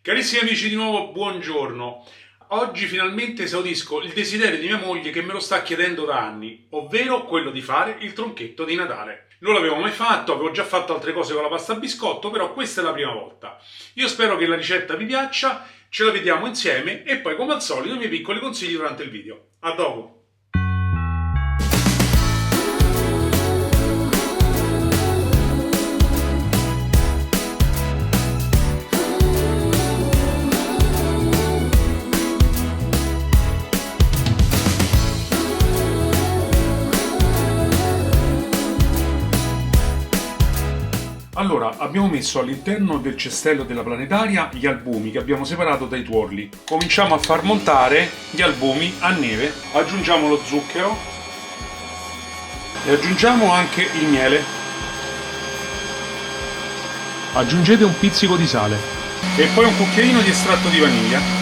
Carissimi amici, di nuovo buongiorno. Oggi finalmente esaudisco il desiderio di mia moglie che me lo sta chiedendo da anni, ovvero quello di fare il tronchetto di Natale. Non l'avevo mai fatto, avevo già fatto altre cose con la pasta a biscotto, però questa è la prima volta. Io spero che la ricetta vi piaccia, ce la vediamo insieme e poi come al solito i miei piccoli consigli durante il video. A dopo! Allora, abbiamo messo all'interno del cestello della planetaria gli albumi che abbiamo separato dai tuorli. Cominciamo a far montare gli albumi a neve, aggiungiamo lo zucchero e aggiungiamo anche il miele. Aggiungete un pizzico di sale e poi un cucchiaino di estratto di vaniglia.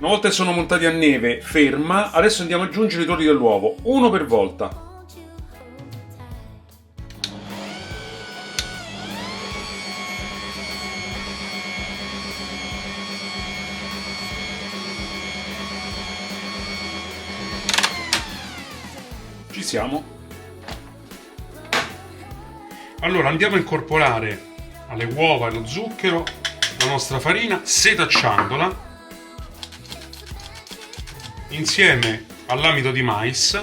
Una volta che sono montati a neve ferma, adesso andiamo ad aggiungere i tuorli dell'uovo, uno per volta. Ci siamo. Allora andiamo a incorporare alle uova e allo zucchero la nostra farina setacciandola insieme all'amido di mais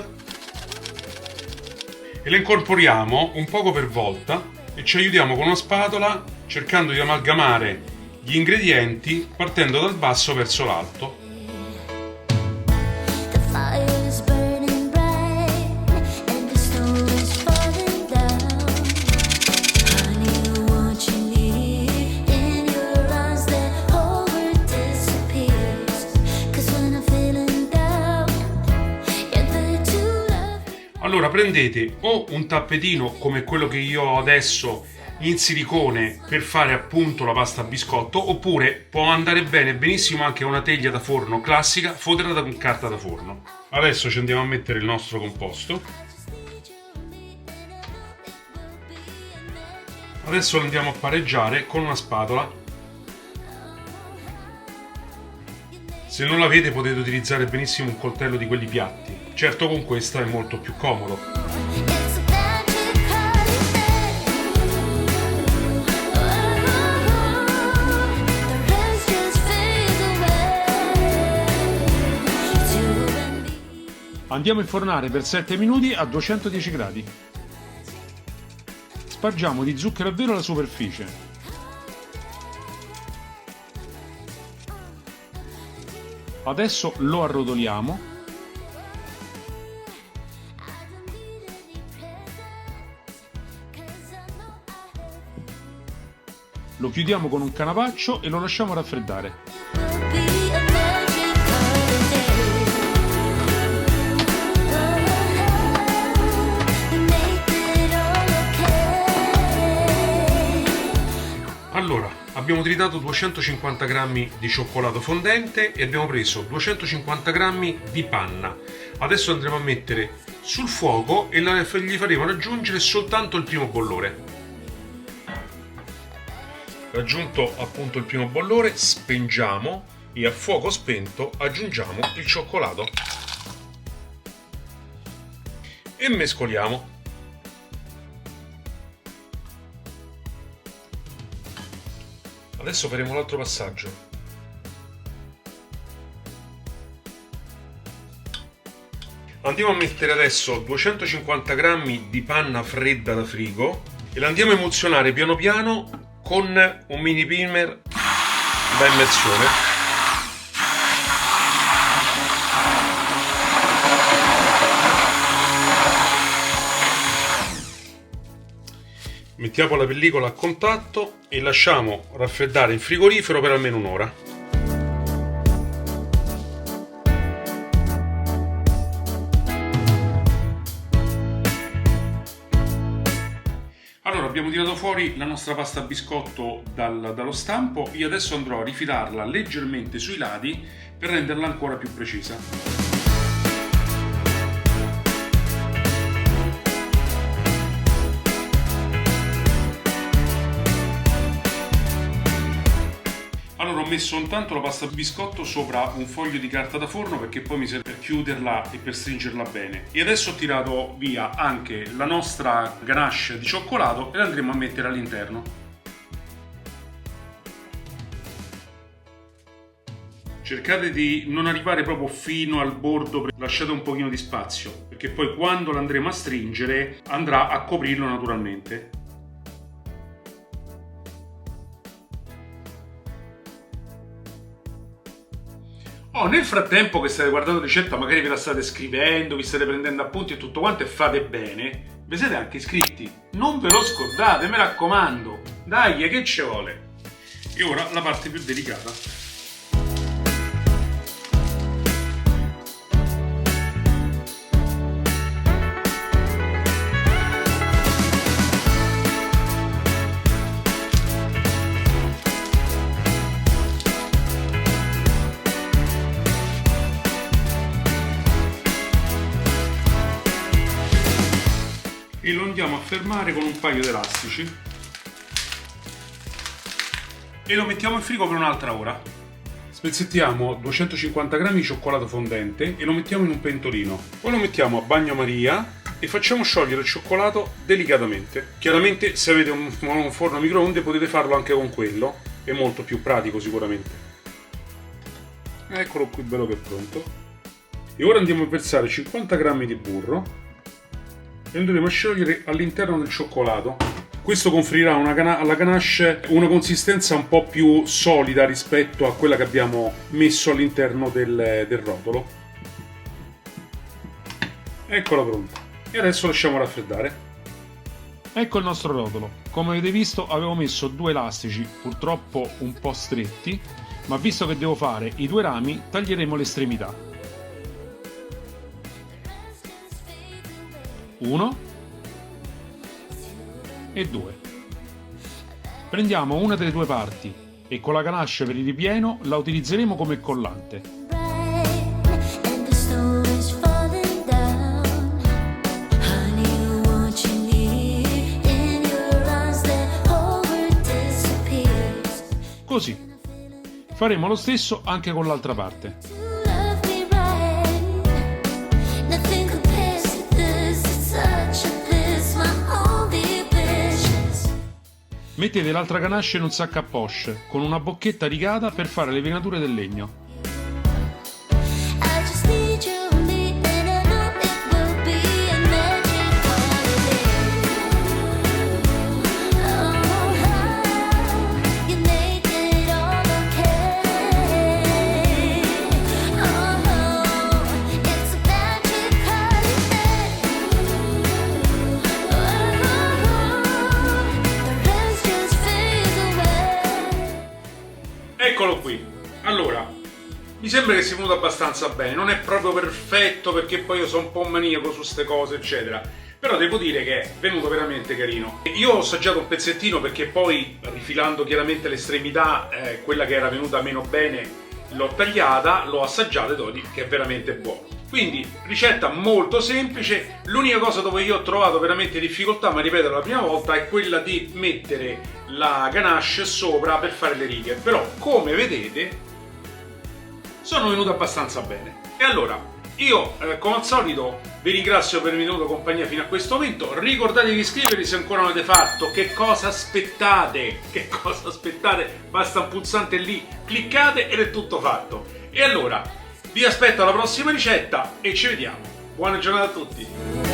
e le incorporiamo un poco per volta e ci aiutiamo con una spatola cercando di amalgamare gli ingredienti partendo dal basso verso l'alto. Allora prendete o un tappetino come quello che io ho adesso in silicone per fare appunto la pasta a biscotto, oppure può andare benissimo anche una teglia da forno classica foderata con carta da forno. Adesso ci andiamo a mettere il nostro composto. Adesso lo andiamo a pareggiare con una spatola. Se non l'avete potete utilizzare benissimo un coltello di quelli piatti. Certo con questa è molto più comodo. Andiamo a infornare per 7 minuti a 210 gradi. Spargiamo di zucchero a velo la superficie. Adesso lo arrotoliamo. Lo chiudiamo con un canapaccio e lo lasciamo raffreddare. Allora, abbiamo tritato 250 g di cioccolato fondente e abbiamo preso 250 g di panna. Adesso andremo a mettere sul fuoco e gli faremo raggiungere soltanto il primo bollore. Raggiunto appunto il primo bollore, spengiamo e a fuoco spento aggiungiamo il cioccolato e mescoliamo. Adesso faremo l'altro passaggio. Andiamo a mettere adesso 250 g di panna fredda da frigo e la andiamo a emulsionare piano piano con un mini primer da immersione. Mettiamo la pellicola a contatto e lasciamo raffreddare in frigorifero per almeno un'ora. Allora abbiamo tirato fuori la nostra pasta a biscotto dallo stampo. Io adesso andrò a rifilarla leggermente sui lati per renderla ancora più precisa. messo intanto la pasta biscotto sopra un foglio di carta da forno perché poi mi serve per chiuderla e per stringerla bene. E adesso ho tirato via anche la nostra ganache di cioccolato e la andremo a mettere all'interno. Cercate di non arrivare proprio fino al bordo, lasciate un pochino di spazio, perché poi quando l'andremo a stringere andrà a coprirlo naturalmente. Nel frattempo che state guardando la ricetta, magari ve la state scrivendo, vi state prendendo appunti e tutto quanto e fate bene, vi siete anche iscritti. Non ve lo scordate, mi raccomando. Dai, che ci vuole? E ora la parte più delicata. E lo andiamo a fermare con un paio di elastici e lo mettiamo in frigo per un'altra ora. Spezzettiamo 250 g di cioccolato fondente e lo mettiamo in un pentolino. Poi lo mettiamo a bagnomaria e facciamo sciogliere il cioccolato delicatamente. Chiaramente se avete un forno a microonde potete farlo anche con quello, è molto più pratico sicuramente. Eccolo qui bello che è pronto. E ora andiamo a versare 50 g di burro e lo andremo a sciogliere all'interno del cioccolato. Questo conferirà alla ganache una consistenza un po' più solida rispetto a quella che abbiamo messo all'interno del rotolo. Eccola pronta. E adesso lasciamo raffreddare. Ecco il nostro rotolo. Come avete visto avevo messo 2 elastici, purtroppo un po' stretti, ma visto che devo fare i 2 rami taglieremo l'estremità. 1 e 2. Prendiamo una delle 2 parti e con la ganache per il ripieno la utilizzeremo come collante. Così. Faremo lo stesso anche con l'altra parte. Mettete l'altra ganache in un sacco a poche con una bocchetta rigata per fare le venature del legno. Eccolo qui. Allora, mi sembra che sia venuto abbastanza bene. Non è proprio perfetto perché poi io sono un po' maniaco su ste cose, eccetera. Però devo dire che è venuto veramente carino. Io ho assaggiato un pezzettino perché poi, rifilando chiaramente l'estremità, quella che era venuta meno bene, l'ho tagliata, l'ho assaggiata e devo dire che è veramente buono. Quindi, ricetta molto semplice. L'unica cosa dove io ho trovato veramente difficoltà, ma ripeto la prima volta, è quella di mettere la ganache sopra per fare le righe. Però, come vedete, sono venute abbastanza bene. E allora, io come al solito vi ringrazio per avermi tenuto compagnia fino a questo momento. Ricordatevi di iscrivervi se ancora non l'avete fatto. Che cosa aspettate? Che cosa aspettate? Basta un pulsante lì, cliccate ed è tutto fatto. E allora vi aspetto alla prossima ricetta e ci vediamo. Buona giornata a tutti!